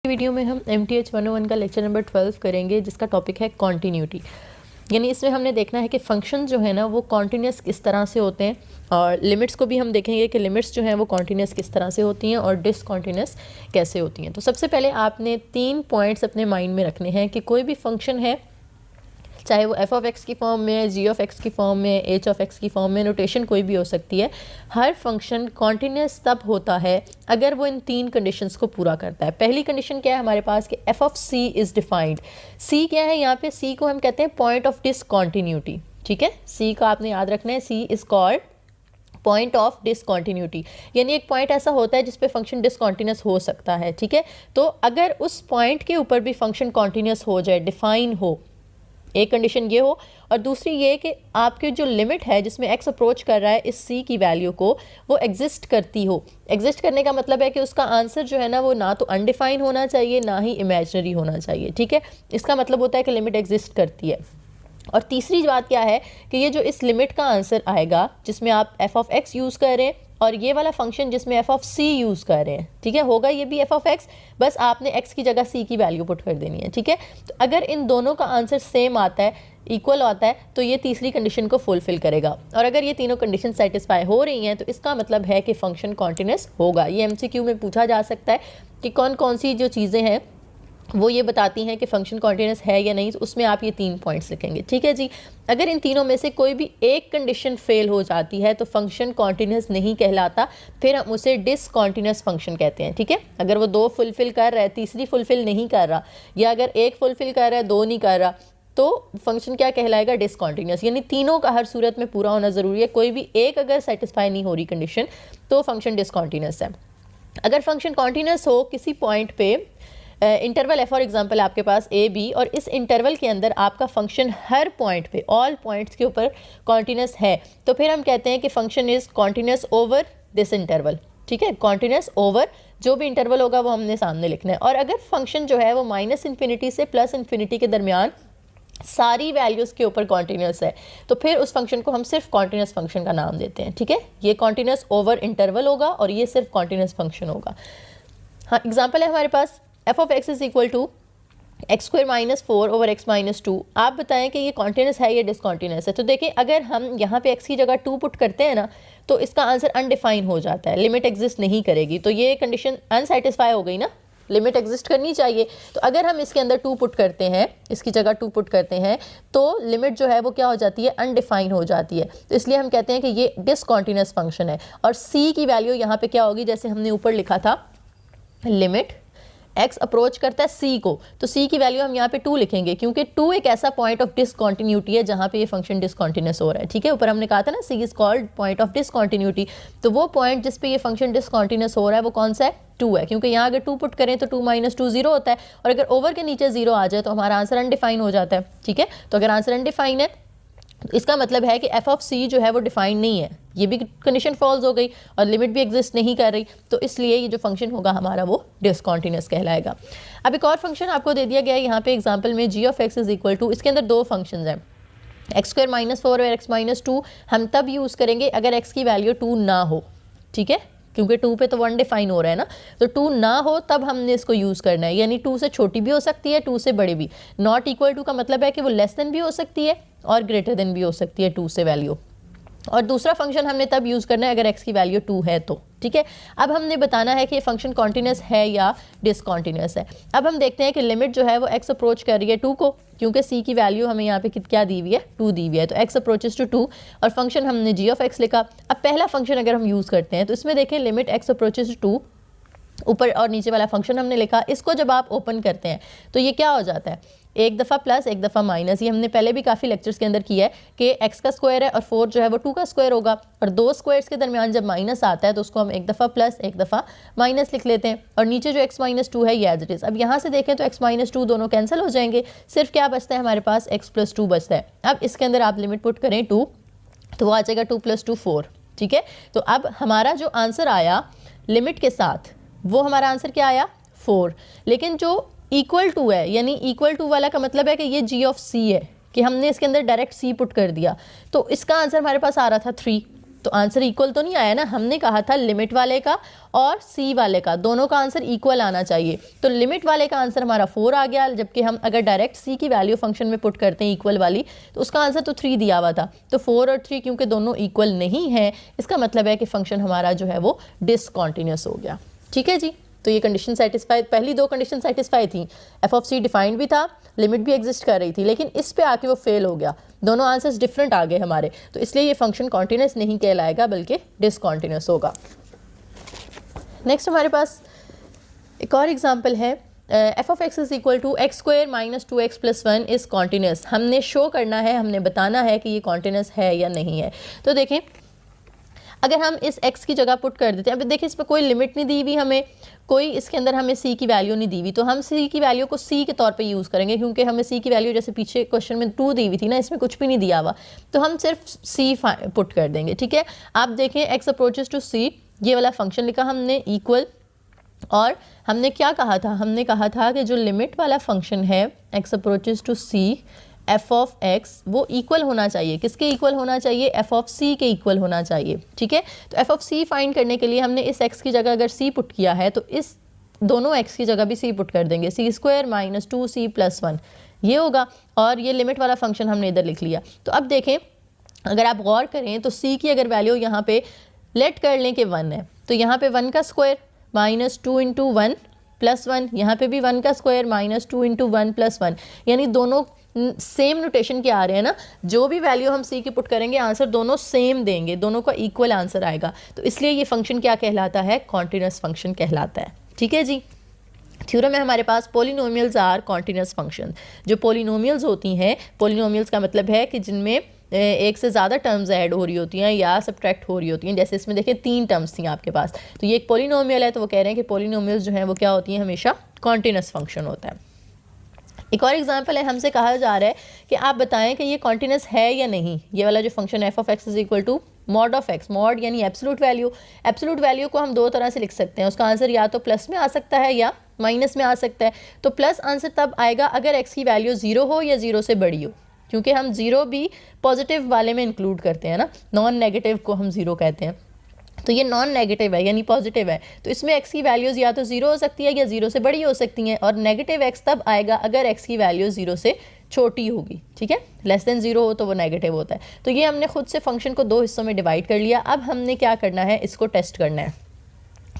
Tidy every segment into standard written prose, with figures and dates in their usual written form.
Video में हम MTH 101 का लेक्चर नंबर 12 करेंगे, जिसका टॉपिक है कॉन्टीन्यूटी। यानी इसमें हमने देखना है कि फंक्शन जो है ना वो कॉन्टीन्यूस किस तरह से होते हैं, और लिमिट्स को भी हम देखेंगे कि लिमिट्स जो हैं वो कॉन्टीन्यूस किस तरह से होती हैं और डिसकॉन्टीन्यूस कैसे होती हैं। तो सबसे पहले आपने 3 पॉइंट्स अपने माइंड में रखने हैं कि कोई भी फंक्शन है, चाहे वो f(x) की फॉर्म में, g(x) की फॉर्म में, h(x) की फॉर्म में, नोटेशन कोई भी हो सकती है। हर फंक्शन कॉन्टीन्यूस तब होता है अगर वो इन 3 कंडीशंस को पूरा करता है। पहली कंडीशन क्या है हमारे पास कि f(c) इज़ डिफाइंड। c क्या है यहाँ पे? c को हम कहते हैं पॉइंट ऑफ डिसकॉन्टीन्यूटी। ठीक है, c का आपने याद रखना है, c is called point of discontinuity. यानी एक पॉइंट ऐसा होता है जिस पे फंक्शन डिसकॉन्टीन्यूस हो सकता है। ठीक है, तो अगर उस पॉइंट के ऊपर भी फंक्शन कॉन्टीन्यूस हो जाए, डिफाइन हो, एक कंडीशन ये हो, और दूसरी ये कि आपकी जो लिमिट है जिसमें x अप्रोच कर रहा है इस c की वैल्यू को, वो एग्जिस्ट करती हो। एग्जिस्ट करने का मतलब है कि उसका आंसर जो है ना वो ना तो अनडिफाइन होना चाहिए ना ही इमेजिनरी होना चाहिए। ठीक है, इसका मतलब होता है कि लिमिट एग्जिस्ट करती है। और तीसरी बात क्या है कि ये जो इस लिमिट का आंसर आएगा जिसमें आप f(x) यूज़ कर रहे हैं और ये वाला फंक्शन जिसमें f(c) यूज़ कर रहे हैं, ठीक है, होगा ये भी f(x), बस आपने x की जगह c की वैल्यू पुट कर देनी है। ठीक है, तो अगर इन दोनों का आंसर सेम आता है, इक्वल आता है, तो ये तीसरी कंडीशन को फुलफिल करेगा। और अगर ये तीनों कंडीशन सेटिस्फाई हो रही हैं तो इसका मतलब है कि फंक्शन कॉन्टीन्यूस होगा। ये MCQ में पूछा जा सकता है कि कौन कौन सी जो चीज़ें हैं वो ये बताती हैं कि फंक्शन कॉन्टीन्यूस है या नहीं, तो उसमें आप ये 3 पॉइंट्स लिखेंगे। ठीक है जी, अगर इन तीनों में से कोई भी एक कंडीशन फेल हो जाती है तो फंक्शन कॉन्टीन्यूस नहीं कहलाता, फिर हम उसे डिसकॉन्टीन्यूस फंक्शन कहते हैं। ठीक है, अगर वो 2 फुलफिल कर रहा है, तीसरी फुलफिल नहीं कर रहा, या अगर 1 फुलफिल कर रहा है 2 नहीं कर रहा, तो फंक्शन क्या कहलाएगा? डिसकॉन्टीन्यूस। यानी तीनों का हर सूरत में पूरा होना ज़रूरी है। कोई भी एक अगर सेटिस्फाई नहीं हो रही कंडीशन तो फंक्शन डिसकॉन्टीन्यूस है। अगर फंक्शन कॉन्टीन्यूस हो किसी पॉइंट पे, इंटरवल है फॉर एग्जांपल आपके पास ए बी, और इस इंटरवल के अंदर आपका फंक्शन हर पॉइंट पे, ऑल पॉइंट्स के ऊपर कॉन्टीन्यूस है, तो फिर हम कहते हैं कि function is continuous over this interval. ठीक है, कॉन्टीन्यूस ओवर जो भी इंटरवल होगा वो हमने सामने लिखना है। और अगर फंक्शन जो है वो -∞ से +∞ के दरमियान सारी वैल्यूज़ के ऊपर कॉन्टीन्यूस है, तो फिर उस फंक्शन को हम सिर्फ कॉन्टीन्यूस फंक्शन का नाम देते हैं। ठीक है, ये कॉन्टीन्यूस ओवर इंटरवल होगा और ये सिर्फ कॉन्टीन्यूस फंक्शन होगा। हाँ, एग्जाम्पल है हमारे पास f(x) is equal to x² - 4 over x - 2। आप बताएं कि ये कॉन्टीन्यूस है या डिसकॉन्टीन्यूस है। तो देखिए, अगर हम यहाँ पे x की जगह 2 पुट करते हैं ना, तो इसका आंसर अनडिफाइन हो जाता है, लिमिट एग्जिस्ट नहीं करेगी। तो ये कंडीशन अनसेटिस्फाई हो गई ना, लिमिट एग्जिस्ट करनी चाहिए। तो अगर हम इसके अंदर 2 पुट करते हैं, इसकी जगह 2 पुट करते हैं, तो लिमिट जो है वो क्या हो जाती है? अनडिफाइन हो जाती है। तो इसलिए हम कहते हैं कि ये डिसकॉन्टीन्यूस फंक्शन है। और c की वैल्यू यहाँ पे क्या होगी? जैसे हमने ऊपर लिखा था, लिमिट x अप्रोच करता है c को, तो c की वैल्यू हम यहाँ पे 2 लिखेंगे, क्योंकि 2 एक ऐसा पॉइंट ऑफ डिसकॉन्टिन्यूटी है जहाँ पे ये फंक्शन डिसकॉन्टिन्यूस हो रहा है। ठीक है, ऊपर हमने कहा था ना c is called point of discontinuity, तो वो पॉइंट जिस पे ये फंक्शन डिसकॉन्टिन्यूस हो रहा है वो कौन सा है? 2 है, क्योंकि यहाँ अगर 2 पुट करें तो 2 - 2 0 होता है, और अगर ओवर के नीचे 0 आ जाए तो हमारा आंसर अनडिफाइन हो जाता है। ठीक है, तो अगर आंसर अनडिफाइन है इसका मतलब है कि f(c) जो है वो डिफाइंड नहीं है, ये भी कंडीशन फॉल्स हो गई, और लिमिट भी एग्जिस्ट नहीं कर रही, तो इसलिए ये जो फंक्शन होगा हमारा वो डिसकॉन्टीन्यूस कहलाएगा। अब एक और फंक्शन आपको दे दिया गया है यहाँ पे एग्जांपल में, g(x) इज इक्वल टू, इसके अंदर 2 फंक्शंस हैं, x² - 4 और x - 2। हम तब यूज़ करेंगे अगर x की वैल्यू 2 ना हो। ठीक है, क्योंकि 2 पे तो 1 डिफाइन हो रहा है ना, तो 2 ना हो तब हमने इसको यूज़ करना है। यानी 2 से छोटी भी हो सकती है, 2 से बड़ी भी। नॉट इक्वल टू का मतलब है कि वो लेस देन भी हो सकती है और ग्रेटर देन भी हो सकती है 2 से वैल्यू। और दूसरा फंक्शन हमने तब यूज़ करना है अगर x की वैल्यू 2 है तो। ठीक है, अब हमने बताना है कि ये फंक्शन कॉन्टीन्यूस है या डिसकॉन्टीन्यूस है। अब हम देखते हैं कि लिमिट जो है वो x अप्रोच कर रही है 2 को, क्योंकि c की वैल्यू हमें यहाँ पे क्या दी हुई है? 2 दी हुई है, तो x अप्रोचेस टू 2, और फंक्शन हमने g(x) लिखा। अब पहला फंक्शन अगर हम यूज़ करते हैं तो इसमें देखें, लिमिट x अप्रोचेस टू 2, ऊपर और नीचे वाला फंक्शन हमने लिखा, इसको जब आप ओपन करते हैं तो ये क्या हो जाता है? एक दफ़ा प्लस, एक दफ़ा माइनस। ये हमने पहले भी काफ़ी लेक्चर्स के अंदर किया है कि x का स्क्वायर है और 4 जो है वो 2 का स्क्वायर होगा, और 2 स्क्वायर्स के दरमियान जब माइनस आता है तो उसको हम एक दफ़ा प्लस एक दफ़ा माइनस लिख लेते हैं, और नीचे जो x - 2 है ये एज इट इज़। अब यहाँ से देखें तो x - 2 दोनों कैंसिल हो जाएंगे, सिर्फ क्या बचता है हमारे पास? x + 2 बचता है। अब इसके अंदर आप लिमिट पुट करें 2, तो वो आ जाएगा 2 + 2 4। ठीक है, तो अब हमारा जो आंसर आया लिमिट के साथ, वो हमारा आंसर क्या आया? 4। लेकिन जो इक्वल टू है, यानी इक्वल टू वाला का मतलब है कि ये g(c) है, कि हमने इसके अंदर डायरेक्ट c पुट कर दिया, तो इसका आंसर हमारे पास आ रहा था 3। तो आंसर इक्वल तो नहीं आया ना, हमने कहा था लिमिट वाले का और सी वाले का दोनों का आंसर इक्वल आना चाहिए। तो लिमिट वाले का आंसर हमारा 4 आ गया, जबकि हम अगर डायरेक्ट सी की वैल्यू फंक्शन में पुट करते हैं इक्वल वाली तो उसका आंसर तो 3 दिया हुआ था। तो 4 और 3 क्योंकि दोनों इक्वल नहीं है, इसका मतलब है कि फंक्शन हमारा जो है वो डिसकॉन्टिन्यूस हो गया। ठीक है जी, तो ये कंडीशन सेटिस्फाई, पहली 2 कंडीशन सेटिस्फाई थी, एफ ऑफ सी डिफाइंड भी था, लिमिट भी एग्जिस्ट कर रही थी, लेकिन इस पे आके वो फेल हो गया, दोनों आंसर्स डिफरेंट आ गए हमारे, तो इसलिए ये फंक्शन कॉन्टिन्यूस नहीं कहलाएगा बल्कि डिसकॉन्टिन्यूस होगा। नेक्स्ट हमारे पास एक और एग्जांपल है, F of x is equal to X square minus 2x plus 1 is continuous. हमने शो करना है, हमने बताना है कि ये कॉन्टिन्यूस है या नहीं है। तो देखें, अगर हम इस x की जगह पुट कर देते हैं, अब देखिए इस पर कोई लिमिट नहीं दी हुई हमें, कोई इसके अंदर हमें c की वैल्यू नहीं दी हुई, तो हम c की वैल्यू को c के तौर पे यूज़ करेंगे, क्योंकि हमें c की वैल्यू जैसे पीछे क्वेश्चन में 2 दी हुई थी ना, इसमें कुछ भी नहीं दिया हुआ, तो हम सिर्फ c पुट कर देंगे। ठीक है, आप देखें x अप्रोचेस टू c, ये वाला फंक्शन लिखा हमने इक्वल, और हमने क्या कहा था, हमने कहा था कि जो लिमिट वाला फंक्शन है x approaches to c F of X वो इक्वल होना चाहिए, किसके इक्वल होना चाहिए, एफ ऑफ सी के इक्वल होना चाहिए। ठीक है, तो एफ ऑफ सी फाइंड करने के लिए हमने इस एक्स की जगह अगर सी पुट किया है तो इस दोनों एक्स की जगह भी सी पुट कर देंगे, सी स्क्वायर माइनस 2c प्लस 1 ये होगा, और ये लिमिट वाला फंक्शन हमने इधर लिख लिया। तो अब देखें, अगर आप गौर करें तो सी की अगर वैल्यू यहाँ पे लेट कर लें कि 1 है, तो यहाँ पे 1 का स्क्वायर माइनस 2 इंटू 1 प्लस 1, यहाँ पे भी 1 का स्क्वायर माइनस 2 इंटू 1 प्लस 1, यानी दोनों सेम नोटेशन के आ रहे हैं ना, जो भी वैल्यू हम सी की पुट करेंगे आंसर दोनों सेम देंगे, दोनों का इक्वल आंसर आएगा, तो इसलिए ये फंक्शन क्या कहलाता है, कॉन्टिन्यूस फंक्शन कहलाता है। ठीक है जी, थ्योरम में हमारे पास पोलिनोमियल्स आर कॉन्टिन्यूस फंक्शन। जो पोलिनोमियल्स होती हैं, पोलिनोमियल्स का मतलब है कि जिनमें एक से ज़्यादा टर्म्स ऐड हो रही होती हैं या सब्ट्रैक्ट हो रही होती हैं, जैसे इसमें देखिए 3 टर्म्स थी आपके पास, तो ये एक पोलिनोमियल है, तो वो कह रहे हैं कि पोलिनोमियल्स जो हैं वो क्या होती हैं, हमेशा कॉन्टिन्यूस फंक्शन होता है। एक और एग्जांपल है, हमसे कहा जा रहा है कि आप बताएं कि ये कॉन्टिन्यूस है या नहीं। ये वाला जो function F of x is equal to mod of X, mod यानी एब्सोल्यूट वैल्यू। एब्सोल्यूट वैल्यू को हम 2 तरह से लिख सकते हैं, उसका आंसर या तो प्लस में आ सकता है या माइनस में आ सकता है। तो प्लस आंसर तब आएगा अगर एक्स की वैल्यू 0 हो या 0 से बड़ी हो, क्योंकि हम 0 भी पॉजिटिव वाले में इंक्लूड करते हैं ना, नॉन नेगेटिव को हम 0 कहते हैं, तो ये नॉन नेगेटिव है यानी पॉजिटिव है, तो इसमें एक्स की वैल्यूज़ या तो 0 हो सकती है या 0 से बड़ी हो सकती हैं, और नेगेटिव एक्स तब आएगा अगर एक्स की वैल्यू 0 से छोटी होगी। ठीक है, लेस देन 0 हो तो वो नेगेटिव होता है। तो ये हमने खुद से फंक्शन को 2 हिस्सों में डिवाइड कर लिया। अब हमने क्या करना है, इसको टेस्ट करना है।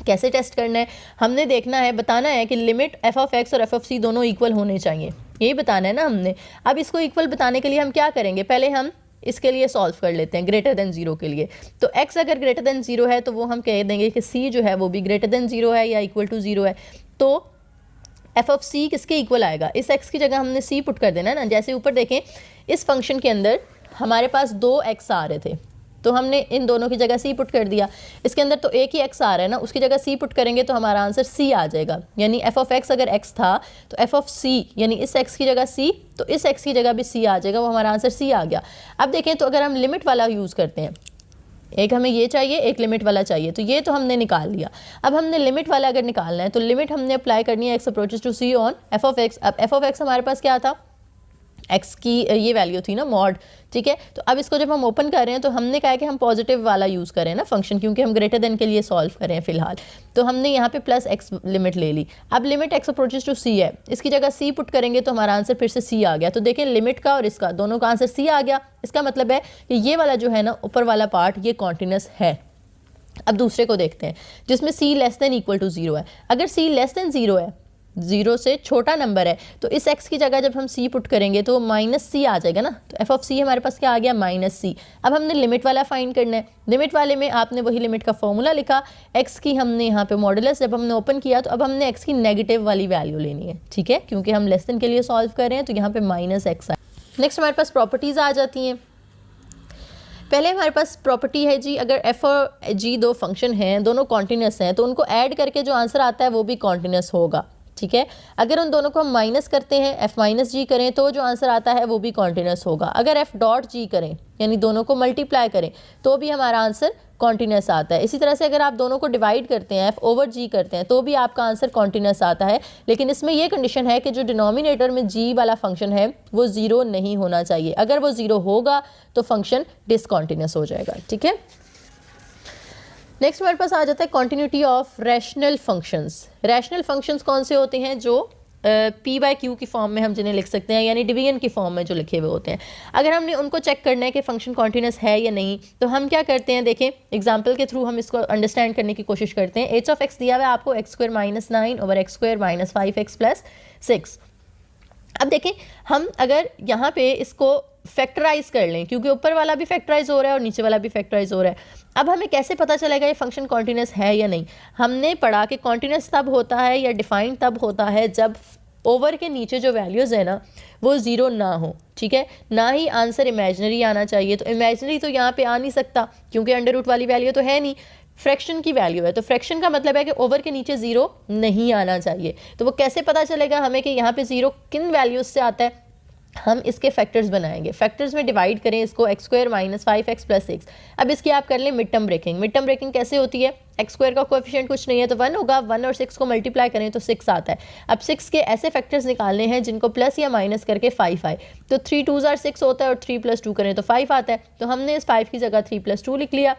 कैसे टेस्ट करना है, हमने देखना है, बताना है कि लिमिट एफ ऑफ एक्स और एफ ऑफ सी दोनों इक्वल होने चाहिए, यही बताना है ना हमने। अब इसको इक्वल बताने के लिए हम क्या करेंगे, पहले हम इसके लिए सॉल्व कर लेते हैं ग्रेटर देन 0 के लिए। तो x अगर ग्रेटर देन 0 है तो वो हम कह देंगे कि c जो है वो भी ग्रेटर देन 0 है या इक्वल टू 0 है। तो एफ ऑफ सी किसके इक्वल आएगा, इस x की जगह हमने c पुट कर देना है ना। जैसे ऊपर देखें, इस फंक्शन के अंदर हमारे पास 2 x आ रहे थे, तो हमने इन दोनों की जगह c पुट कर दिया। इसके अंदर तो एक ही x आ रहा है ना, उसकी जगह c पुट करेंगे तो हमारा आंसर c आ जाएगा। यानी f ऑफ x अगर x था तो f ऑफ c यानी इस x की जगह c, तो इस x की जगह भी c आ जाएगा, वो हमारा आंसर c आ गया। अब देखें, तो अगर हम लिमिट वाला यूज़ करते हैं, एक हमें ये चाहिए, एक लिमिट वाला चाहिए, तो ये तो हमने निकाल लिया। अब हमने लिमिट वाला अगर निकालना है तो लिमिट हमने अप्लाई करनी है x approaches to c on f of x। अब f ऑफ x हमारे पास क्या था, x की ये वैल्यू थी ना मॉड। ठीक है, तो अब इसको जब हम ओपन कर रहे हैं तो हमने कहा कि हम पॉजिटिव वाला यूज़ करें ना फंक्शन, क्योंकि हम ग्रेटर देन के लिए सॉल्व करें फ़िलहाल, तो हमने यहाँ पे प्लस x लिमिट ले ली। अब limit x approaches to c है, इसकी जगह c पुट करेंगे तो हमारा आंसर फिर से c आ गया। तो देखें, लिमिट का और इसका दोनों का आंसर c आ गया। इसका मतलब है कि ये वाला जो है ना ऊपर वाला पार्ट ये कॉन्टिन्यूस है। अब दूसरे को देखते हैं जिसमें c less than equal to 0 है। अगर c लेस देन 0 है, 0 से छोटा नंबर है, तो इस x की जगह जब हम c पुट करेंगे तो माइनस c आ जाएगा ना। तो f ऑफ c हमारे पास क्या आ गया, माइनस c। अब हमने लिमिट वाला फाइंड करना है। लिमिट वाले में आपने वही लिमिट का फॉर्मूला लिखा, x की हमने यहाँ पे मॉडुलस जब हमने ओपन किया तो अब हमने x की नेगेटिव वाली वैल्यू लेनी है। ठीक है, क्योंकि हम लेस देन के लिए सॉल्व कर रहे हैं, तो यहाँ पे माइनस x आए। नेक्स्ट हमारे पास प्रॉपर्टीज़ आ जाती हैं। पहले हमारे पास प्रॉपर्टी है जी, अगर f और g 2 फंक्शन हैं, दोनों कॉन्टिन्यूस हैं, तो उनको ऐड करके जो आंसर आता है वो भी कॉन्टिन्यूस होगा। ठीक है, अगर उन दोनों को हम माइनस करते हैं, f माइनस जी करें, तो जो आंसर आता है वो भी कॉन्टिन्यूस होगा। अगर f डॉट जी करें यानी दोनों को मल्टीप्लाई करें तो भी हमारा आंसर कॉन्टिन्यूस आता है। इसी तरह से अगर आप दोनों को डिवाइड करते हैं, f ओवर g करते हैं, तो भी आपका आंसर कॉन्टिन्यूस आता है। लेकिन इसमें यह कंडीशन है कि जो डिनोमिनेटर में g वाला फंक्शन है वो 0 नहीं होना चाहिए। अगर वो 0 होगा तो फंक्शन डिसकॉन्टिन्यूस हो जाएगा। ठीक है, नेक्स्ट हमारे पास आ जाता है continuity of rational functions. Rational functions कौन से होते हैं? जो पी बाई क्यू की फॉर्म में हम जिन्हें लिख सकते हैं, यानी डिवीजन की फॉर्म में जो लिखे हुए होते हैं। अगर हमने उनको चेक करना है कि फंक्शन कॉन्टिन्यूस है या नहीं, तो हम क्या करते हैं, देखें एग्जांपल के थ्रू हम इसको अंडरस्टैंड करने की कोशिश करते हैं। एच ऑफ एक्स दिया हुआ है आपको x square minus 9 over x square minus 5x plus 6। अब देखें हम अगर यहाँ पे इसको फैक्टराइज कर लें, क्योंकि ऊपर वाला भी फैक्टराइज हो रहा है और नीचे वाला भी फैक्टराइज हो रहा है। अब हमें कैसे पता चलेगा ये फंक्शन कॉन्टिन्यूस है या नहीं? हमने पढ़ा कि कॉन्टिन्यूस तब होता है या डिफाइंड तब होता है जब ओवर के नीचे जो वैल्यूज़ है ना वो ज़ीरो ना हो, ठीक है, ना ही आंसर इमेजनरी आना चाहिए। तो इमेजनरी तो यहाँ पे आ नहीं सकता क्योंकि अंडर रूट वाली वैल्यू तो है नहीं, फ्रैक्शन की वैल्यू है। तो फ्रैक्शन का मतलब है कि ओवर के नीचे ज़ीरो नहीं आना चाहिए। तो वो कैसे पता चलेगा हमें कि यहाँ पे ज़ीरो किन वैल्यूज़ से आता है? हम इसके फैक्टर्स बनाएंगे, फैक्टर्स में डिवाइड करें इसको x square minus 5x plus 6। अब इसकी आप कर लें mid term breaking. Mid term breaking कैसे होती है? एक्स स्क्वायर का कोएफिशिएंट कुछ नहीं है तो 1 होगा, 1 और 6 को मल्टीप्लाई करें तो 6 आता है। अब 6 के ऐसे फैक्टर्स निकालने हैं जिनको प्लस या माइनस करके 5 आए। तो 3 2s are 6 होता है और 3 + 2 करें तो 5 आता है। तो हमने इस 5 की जगह 3 + 2 लिख लिया।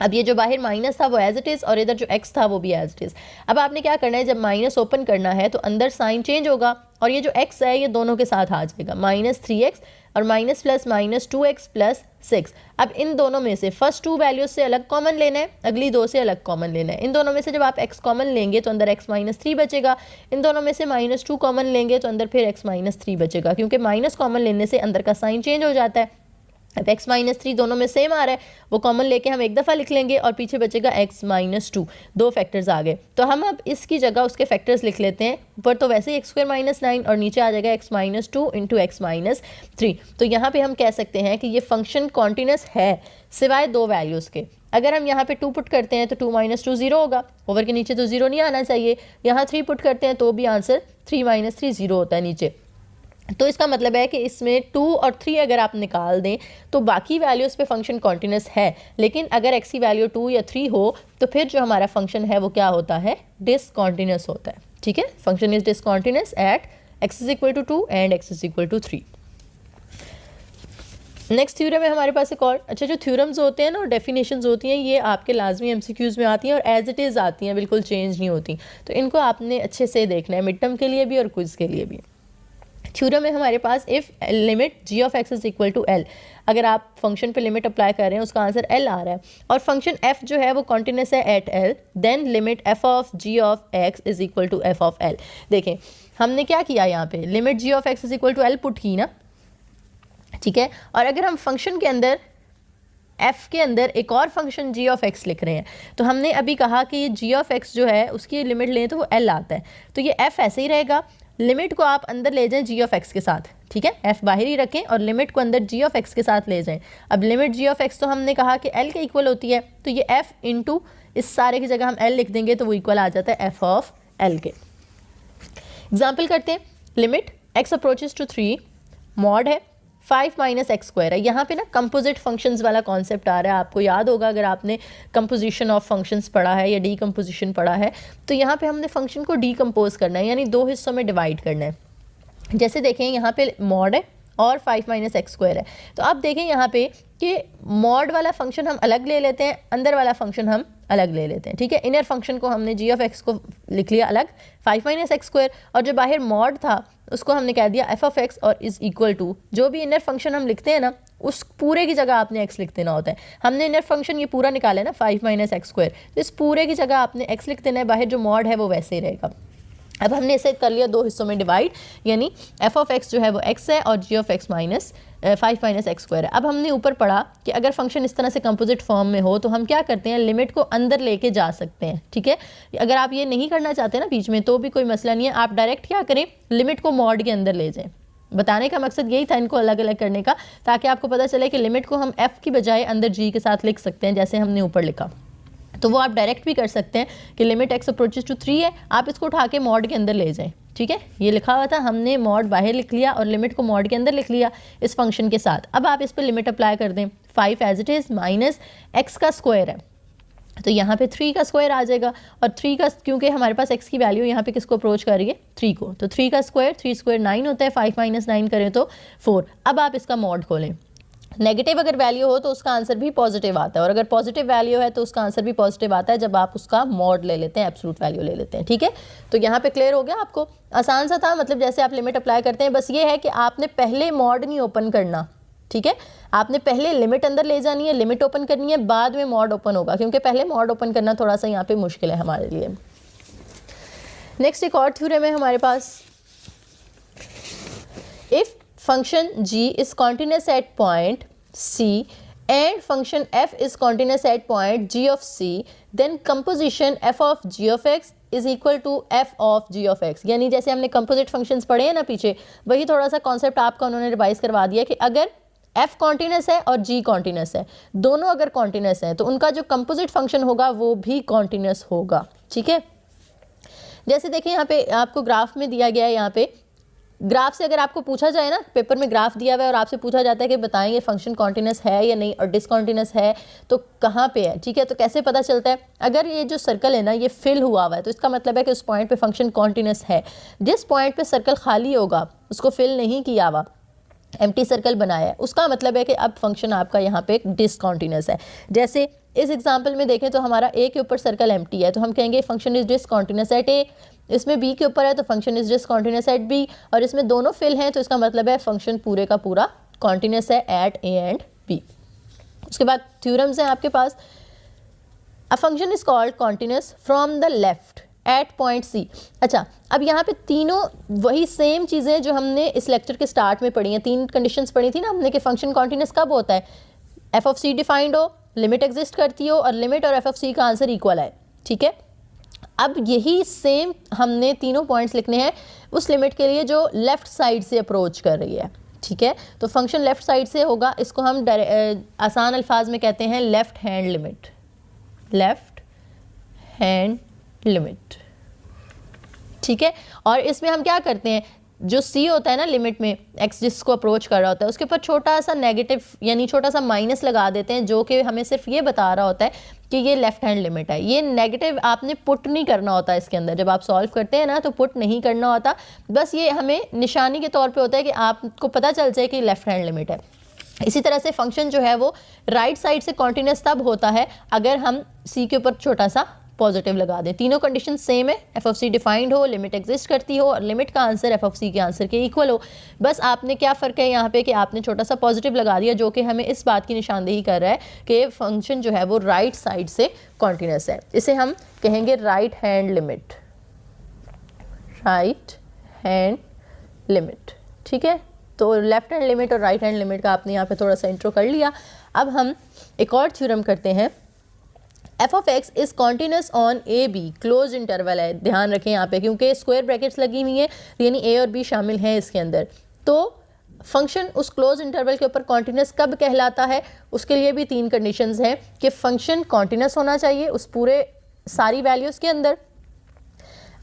अब ये जो बाहर माइनस था वो एज इट इज़ और इधर जो एक्स था वो भी एज इट इज़। अब आपने क्या करना है, जब माइनस ओपन करना है तो अंदर साइन चेंज होगा और ये जो एक्स है ये दोनों के साथ आ जाएगा, माइनस 3x और minus plus minus 2x plus 6। अब इन दोनों में से फर्स्ट 2 वैल्यूज से अलग कॉमन लेना है, अगली 2 से अलग कॉमन लेना है। इन दोनों में से जब आप x कॉमन लेंगे तो अंदर x माइनस 3 बचेगा। इन दोनों में से माइनस 2 कॉमन लेंगे तो अंदर फिर x माइनस 3 बचेगा, क्योंकि माइनस कॉमन लेने से अंदर का साइन चेंज हो जाता है। अब x माइनस 3 दोनों में सेम आ रहा है, वो कॉमन लेके हम एक दफ़ा लिख लेंगे और पीछे बचेगा x माइनस 2। 2 फैक्टर्स आ गए। तो हम अब इसकी जगह उसके फैक्टर्स लिख लेते हैं। ऊपर तो वैसे ही एक्स स्क्वायर माइनस 9 और नीचे आ जाएगा x minus 2 into x minus 3। तो यहाँ पे हम कह सकते हैं कि ये फंक्शन कॉन्टिन्यूस है सिवाय 2 वैल्यूज़ के। अगर हम यहाँ पे 2 पुट करते हैं तो 2 माइनस 2 0 होगा, ओवर के नीचे तो 0 नहीं आना चाहिए। यहाँ 3 पुट करते हैं तो भी आंसर 3 माइनस 3 0 होता है नीचे। तो इसका मतलब है कि इसमें 2 और 3 अगर आप निकाल दें तो बाकी वैल्यूज़ पे फंक्शन कॉन्टिन्यूस है। लेकिन अगर x की वैल्यू 2 या 3 हो तो फिर जो हमारा फंक्शन है वो क्या होता है? डिसकॉन्टिन्यूस होता है, ठीक है। Function is discontinuous at x = 2 and x = 3। Next theorem है हमारे पास एक और। अच्छा, जो थ्योरम्स होते हैं ना और डेफिनेशंस होती हैं ये आपके लाजमी MCQs में आती हैं और एज इट इज़ आती हैं, बिल्कुल चेंज नहीं होती। तो इनको आपने अच्छे से देखना है, मिड टर्म के लिए भी और क्विज के लिए भी। थ्योरम है हमारे पास, if limit g of x is equal to l। अगर आप फंक्शन पे लिमिट अप्लाई कर रहे हैं उसका आंसर l आ रहा है और फंक्शन f जो है वो कॉन्टिन्यूस है at l, then limit f of g of x is equal to f of l। देखें हमने क्या किया, यहाँ पे limit g of x is equal to l put की ना, ठीक है। और अगर हम फंक्शन के अंदर f के अंदर एक और फंक्शन g ऑफ x लिख रहे हैं तो हमने अभी कहा कि ये g ऑफ x जो है उसकी लिमिट लें तो वो l आता है। तो ये f ऐसे ही रहेगा, लिमिट को आप अंदर ले जाएं g ऑफ x के साथ, ठीक है। f बाहर ही रखें और लिमिट को अंदर g ऑफ x के साथ ले जाएं। अब लिमिट g ऑफ x तो हमने कहा कि l के इक्वल होती है, तो ये f इंटू इस सारे की जगह हम l लिख देंगे तो वो इक्वल आ जाता है f ऑफ l के। एग्जाम्पल करते हैं, limit x approaches to 3 mod है 5 माइनस एक्स स्क्वायर है। यहाँ पे ना कंपोजिट फंक्शंस वाला कॉन्सेप्ट आ रहा है, आपको याद होगा अगर आपने कंपोजिशन ऑफ फंक्शंस पढ़ा है या डीकम्पोजिशन पढ़ा है। तो यहाँ पे हमने फंक्शन को डीकम्पोज करना है, यानी 2 हिस्सों में डिवाइड करना है। जैसे देखें यहाँ पे मॉड है और 5 माइनस एक्स स्क्वायर है। तो आप देखें यहाँ पे कि मॉड वाला फंक्शन हम अलग ले लेते हैं, अंदर वाला फंक्शन हम अलग ले लेते हैं, ठीक है। इनर फंक्शन को हमने g ऑफ x को लिख लिया अलग 5 माइनस एक्स स्क्वायर, और जो बाहर मॉड था उसको हमने कह दिया f ऑफ x और इज़ इक्वल टू जो भी इनर फंक्शन हम लिखते हैं ना उस पूरे की जगह आपने x लिख देना होता है। हमने इनर फंक्शन ये पूरा निकाला है ना 5 माइनस एक्स स्क्वायर, तो इस पूरे की जगह आपने x लिख देना है, बाहर जो मॉड है वो वैसे ही रहेगा। अब हमने इसे कर लिया 2 हिस्सों में डिवाइड, यानी f ऑफ x जो है वो x है और g of x minus 5 minus x square है। अब हमने ऊपर पढ़ा कि अगर फंक्शन इस तरह से कंपोजिट फॉर्म में हो तो हम क्या करते हैं, लिमिट को अंदर लेके जा सकते हैं, ठीक है। अगर आप ये नहीं करना चाहते ना बीच में तो भी कोई मसला नहीं है, आप डायरेक्ट क्या करें, लिमिट को मॉड के अंदर ले जाएं। बताने का मकसद यही था इनको अलग अलग करने का, ताकि आपको पता चले कि लिमिट को हम f की बजाय अंदर g के साथ लिख सकते हैं, जैसे हमने ऊपर लिखा। तो वो आप डायरेक्ट भी कर सकते हैं कि लिमिट x अप्रोचेस टू 3 है, आप इसको उठा के मॉड के अंदर ले जाएं, ठीक है। ये लिखा हुआ था, हमने मॉड बाहर लिख लिया और लिमिट को मॉड के अंदर लिख लिया इस फंक्शन के साथ। अब आप इस पर लिमिट अप्लाई कर दें, 5 as it is minus x का स्क्वायर है तो यहाँ पे 3 का स्क्वायर आ जाएगा, और 3 का क्योंकि हमारे पास x की वैल्यू यहाँ पे किसको अप्रोच कर रही है, 3 को, तो 3 का स्क्वायर 3 स्क्वायर 9 होता है, 5 माइनस 9 करें तो 4। अब आप इसका मॉड खोलें, नेगेटिव अगर वैल्यू हो तो उसका आंसर भी पॉजिटिव आता है, और अगर पॉजिटिव वैल्यू है तो उसका आंसर भी पॉजिटिव आता है जब आप उसका मॉड ले लेते हैं, एब्सोल्यूट वैल्यू ले लेते हैं। ठीक है, तो यहाँ पे क्लियर हो गया आपको, आसान सा था, मतलब जैसे आप लिमिट अप्लाई करते हैं, बस ये है कि आपने पहले मॉड नहीं ओपन करना। ठीक है, आपने पहले लिमिट अंदर ले जानी है, लिमिट ओपन करनी है, बाद में मॉड ओपन होगा, क्योंकि पहले मॉड ओपन करना थोड़ा सा यहाँ पे मुश्किल है हमारे लिए। नेक्स्ट एक और थ्योरम है हमारे पास, if function g is continuous at point c and function f is continuous at point g of c, then composition f of g of x is equal to f of g of x। यानी जैसे हमने composite functions पढ़े हैं ना पीछे, वही थोड़ा सा कॉन्सेप्ट आपका उन्होंने रिवाइज करवा दिया कि अगर f कॉन्टिन्यूस है और g कॉन्टिन्यूस है, दोनों अगर कॉन्टिन्यूस है तो उनका जो कंपोजिट फंक्शन होगा वो भी कॉन्टिन्यूस होगा। ठीक है, जैसे देखिए यहाँ पे आपको ग्राफ में दिया गया है, यहाँ पे ग्राफ से अगर आपको पूछा जाए ना, पेपर में ग्राफ दिया हुआ है और आपसे पूछा जाता है कि बताएं ये फंक्शन कॉन्टिन्यूस है या नहीं और डिसकॉन्टिन्यूस है तो कहाँ पे है। ठीक है, तो कैसे पता चलता है, अगर ये जो सर्कल है ना ये फिल हुआ हुआ है तो इसका मतलब है कि उस पॉइंट पे फंक्शन कॉन्टिन्यूस है। जिस पॉइंट पे सर्कल खाली होगा, उसको फिल नहीं किया हुआ, एम्प्टी सर्कल बनाया है, उसका मतलब है कि अब फंक्शन आपका यहाँ पे डिसकॉन्टिन्यूस है। जैसे इस एग्जाम्पल में देखें तो हमारा ए के ऊपर सर्कल एम्प्टी है, तो हम कहेंगे function is discontinuous at A. इसमें बी के ऊपर है तो function is discontinuous at B, और इसमें दोनों फिल हैं तो इसका मतलब है फंक्शन पूरे का पूरा कॉन्टिन्यूस है एट ए एंड बी। उसके बाद थ्योरम्स हैं आपके पास, a function is called continuous from the left at point C. अच्छा, अब यहाँ पे तीनों वही सेम चीज़ें जो हमने इस लेक्चर के स्टार्ट में पढ़ी हैं, तीन कंडीशंस पढ़ी थी ना हमने कि फंक्शन कॉन्टिन्यूस कब होता है, एफ ऑफ सी डिफाइंड हो, लिमिट एग्जिस्ट करती हो और लिमिट और एफ ऑफ सी का आंसर इक्वल है। ठीक है, अब यही सेम हमने तीनों पॉइंट्स लिखने हैं उस लिमिट के लिए जो लेफ़्ट साइड से अप्रोच कर रही है। ठीक है, तो फंक्शन लेफ़्ट साइड से होगा, इसको हम आसान अल्फाज में कहते हैं left hand limit, left hand limit. ठीक है, और इसमें हम क्या करते हैं, जो c होता है ना लिमिट में, x जिसको अप्रोच कर रहा होता है उसके ऊपर छोटा सा नेगेटिव यानी छोटा सा माइनस लगा देते हैं, जो कि हमें सिर्फ ये बता रहा होता है कि ये लेफ्ट हैंड लिमिट है। ये नेगेटिव आपने पुट नहीं करना होता इसके अंदर, जब आप सॉल्व करते हैं ना तो पुट नहीं करना होता, बस ये हमें निशानी के तौर पे होता है कि आपको पता चल जाए कि लेफ्ट हैंड लिमिट है। इसी तरह से फंक्शन जो है वो राइट साइड से कॉन्टिन्यूस तब होता है अगर हम c के ऊपर छोटा सा पॉजिटिव लगा दें। तीनों कंडीशन सेम है, एफ ऑफ सी डिफाइंड हो, लिमिट एग्जिस्ट करती हो और लिमिट का आंसर एफ ऑफ सी के आंसर के इक्वल हो। बस आपने क्या फ़र्क है यहाँ पे कि आपने छोटा सा पॉजिटिव लगा दिया, जो कि हमें इस बात की निशानदेही कर रहा है कि फंक्शन जो है वो राइट साइड से कॉन्टिन्यूस है। इसे हम कहेंगे right hand limit, right hand limit. ठीक है, तो लेफ्ट हैंड लिमिट और राइट हैंड लिमिट का आपने यहाँ पे थोड़ा सा इंट्रो कर लिया। अब हम एक और थ्योरम करते हैं, F of x is continuous on A B, close interval है, ध्यान रखें यहाँ पे क्योंकि स्क्वायर ब्रैकेट्स लगी हुई हैं यानी ए और बी शामिल हैं इसके अंदर। तो फंक्शन उस क्लोज इंटरवल के ऊपर कॉन्टिन्यूस कब कहलाता है, उसके लिए भी तीन कंडीशंस हैं कि फंक्शन कॉन्टिन्यूस होना चाहिए उस पूरे सारी वैल्यूज़ के अंदर,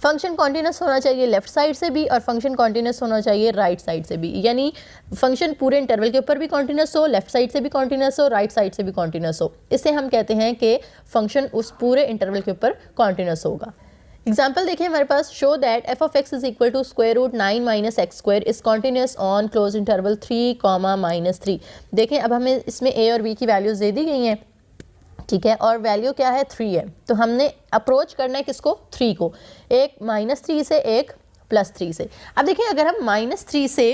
फंक्शन कॉन्टिन्यूस होना चाहिए लेफ्ट साइड से भी और फंक्शन कॉन्टिन्यूस होना चाहिए राइट साइड से भी, यानी फंक्शन पूरे इंटरवल के ऊपर भी कॉन्टिन्यूस हो, लेफ्ट साइड से भी कॉन्टिन्यूस हो, राइट साइड से भी कॉन्टिन्यूस हो। इसे हम कहते हैं कि फंक्शन उस पूरे इंटरवल के ऊपर कॉन्टिन्यूस होगा। एग्जाम्पल देखिए हमारे पास, show that f of x is equal to square root 9 minus x square is continuous on closed interval 3, देखें अब हमें इसमें ए और बी की वैल्यूज़ दे दी गई हैं। ठीक है, और वैल्यू क्या है 3 है, तो हमने अप्रोच करना है किसको, 3 को, एक -3 से एक +3 से। अब देखिए अगर हम -3 से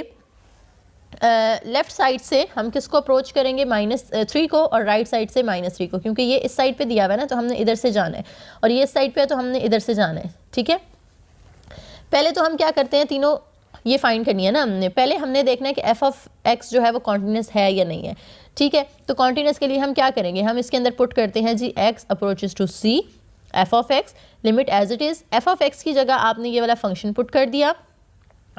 लेफ़्ट साइड से हम किसको अप्रोच करेंगे, -3 को, और राइट साइड से -3 को, क्योंकि ये इस साइड पे दिया हुआ है ना तो हमने इधर से जाना है और ये इस साइड पे है तो हमने इधर से जाना है। ठीक है, पहले तो हम क्या करते हैं, तीनों ये फाइंड करनी है ना हमने, पहले हमने देखना है कि एफ ऑफ एक्स जो है वो कॉन्टिन्यूस है या नहीं है। ठीक है, तो कॉन्टिन्यूस के लिए हम क्या करेंगे, हम इसके अंदर पुट करते हैं g x approaches to c, f of x limit as it is, f of x की जगह आपने ये वाला फंक्शन पुट कर दिया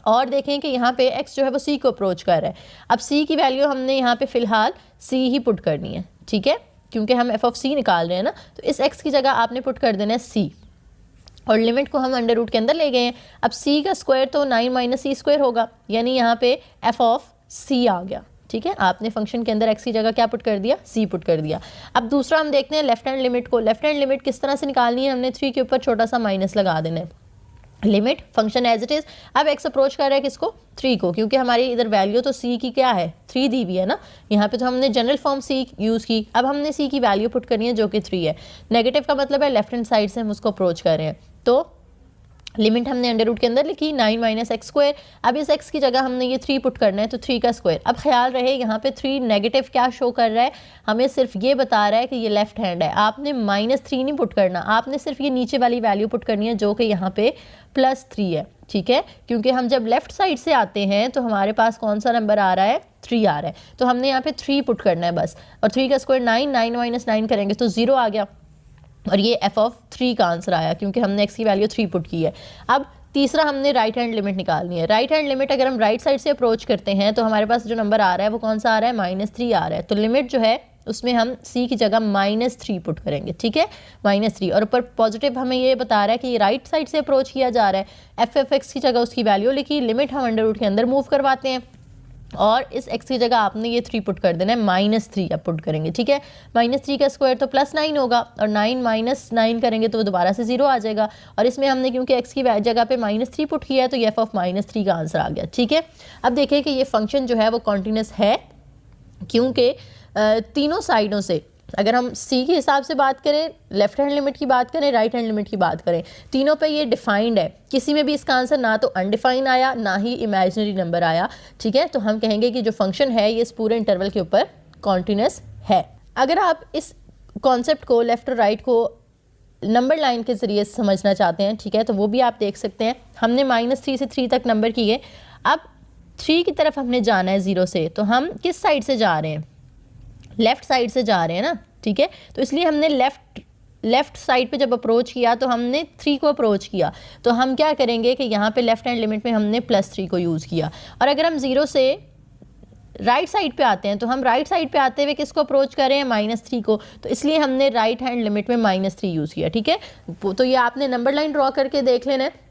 और देखें कि यहाँ पे x जो है वो c को अप्रोच कर रहा है। अब c की वैल्यू हमने यहाँ पे फ़िलहाल c ही पुट करनी है। ठीक है, क्योंकि हम f ऑफ c निकाल रहे हैं ना, तो इस x की जगह आपने पुट कर देना है c और लिमिट को हम अंडर रूट के अंदर ले गए हैं। अब c का स्क्वायर तो 9 माइनस सी स्क्वायर होगा, यानी यहाँ पे f ऑफ c आ गया। ठीक है, आपने फंक्शन के अंदर x की जगह क्या पुट कर दिया, c पुट कर दिया। अब दूसरा हम देखते हैं लेफ्ट हैंड लिमिट को। लेफ्ट हैंड लिमिट किस तरह से निकालनी है, हमने 3 के ऊपर छोटा सा माइनस लगा देना है। Limit function as it is. अब एक्स अप्रोच कर रहा है किसको, 3 को, क्योंकि हमारी इधर वैल्यू तो सी की क्या है, 3 दी हुई है ना। यहाँ पे तो हमने जनरल फॉर्म सी यूज़ की, अब हमने सी की वैल्यू पुट करनी है जो कि 3 है। नेगेटिव का मतलब है लेफ्ट हैंड साइड से हम उसको अप्रोच कर रहे हैं, तो लिमिट हमने अंडर रूट के अंदर लिखी 9 माइनस एक्स स्क्वायर। अब इस एक्स की जगह हमने ये 3 पुट करना है, तो 3 का स्क्वायर। अब ख्याल रहे यहाँ पे 3 नेगेटिव क्या शो कर रहा है, हमें सिर्फ ये बता रहा है कि ये लेफ्ट हैंड है। आपने -3 नहीं पुट करना, आपने सिर्फ ये नीचे वाली वैल्यू पुट करनी है जो कि यहाँ पे +3 है, ठीक है। क्योंकि हम जब लेफ्ट साइड से आते हैं तो हमारे पास कौन सा नंबर आ रहा है, 3 आ रहा है, तो हमने यहाँ पे 3 पुट करना है बस। और 3 का स्क्वायर 9, 9 माइनस 9 करेंगे तो 0 आ गया, और ये f(3) का आंसर आया क्योंकि हमने x की वैल्यू 3 पुट की है। अब तीसरा हमने राइट हैंड लिमिट निकालनी है। राइट हैंड लिमिट अगर हम राइट साइड से अप्रोच करते हैं तो हमारे पास जो नंबर आ रहा है वो कौन सा आ रहा है, -3 आ रहा है। तो लिमिट जो है उसमें हम c की जगह -3 पुट करेंगे, ठीक है, -3। और ऊपर पॉजिटिव हमें ये बता रहा है कि ये राइट साइड से अप्रोच किया जा रहा है। f(x) की जगह उसकी वैल्यू लिखी, लिमिट हम अंडर रूट के अंदर मूव करवाते हैं, और इस x की जगह आपने ये 3 पुट कर देना है, -3 अब पुट करेंगे, ठीक है। -3 का स्क्वायर तो +9 होगा, और 9 माइनस 9 करेंगे तो वो दोबारा से 0 आ जाएगा। और इसमें हमने क्योंकि x की जगह पे -3 पुट किया है तो ये f(-3) का आंसर आ गया, ठीक है। अब देखें कि ये फंक्शन जो है वो कॉन्टिन्यूस है, क्योंकि तीनों साइडों से, अगर हम c के हिसाब से बात करें, लेफ्ट हैंड लिमिट की बात करें, राइट हैंड लिमिट की बात करें, तीनों पे ये डिफाइंड है। किसी में भी इसका आंसर ना तो अनडिफाइंड आया ना ही इमेजिनरी नंबर आया, ठीक है। तो हम कहेंगे कि जो फंक्शन है ये इस पूरे इंटरवल के ऊपर कॉन्टिन्यूस है। अगर आप इस कॉन्सेप्ट को, लेफ्ट और राइट को नंबर लाइन के ज़रिए समझना चाहते हैं, ठीक है, तो वो भी आप देख सकते हैं। हमने -3 से 3 तक नंबर किए, अब 3 की तरफ हमने जाना है 0 से, तो हम किस साइड से जा रहे हैं, लेफ़्ट साइड से जा रहे हैं ना, ठीक है। तो इसलिए हमने लेफ़्ट साइड पे जब अप्रोच किया तो हमने 3 को अप्रोच किया, तो हम क्या करेंगे कि यहाँ पे लेफ़्ट हैंड लिमिट में हमने +3 को यूज़ किया। और अगर हम 0 से राइट साइड पे आते हैं तो हम राइट साइड पे आते हुए किसको अप्रोच कर रहे हैं, -3 को, तो इसलिए हमने राइट हैंड लिमिट में -3 यूज़ किया, ठीक है। तो ये आपने नंबर लाइन ड्रॉ करके देख लेना है,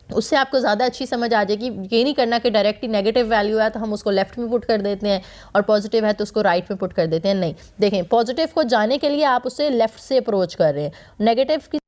उससे आपको ज़्यादा अच्छी समझ आ जाएगी। ये नहीं करना कि डायरेक्टली नेगेटिव वैल्यू है तो हम उसको लेफ्ट में पुट कर देते हैं और पॉजिटिव है तो उसको राइट में पुट कर देते हैं, नहीं। देखें, पॉजिटिव को जाने के लिए आप उससे लेफ्ट से अप्रोच कर रहे हैं, नेगेटिव की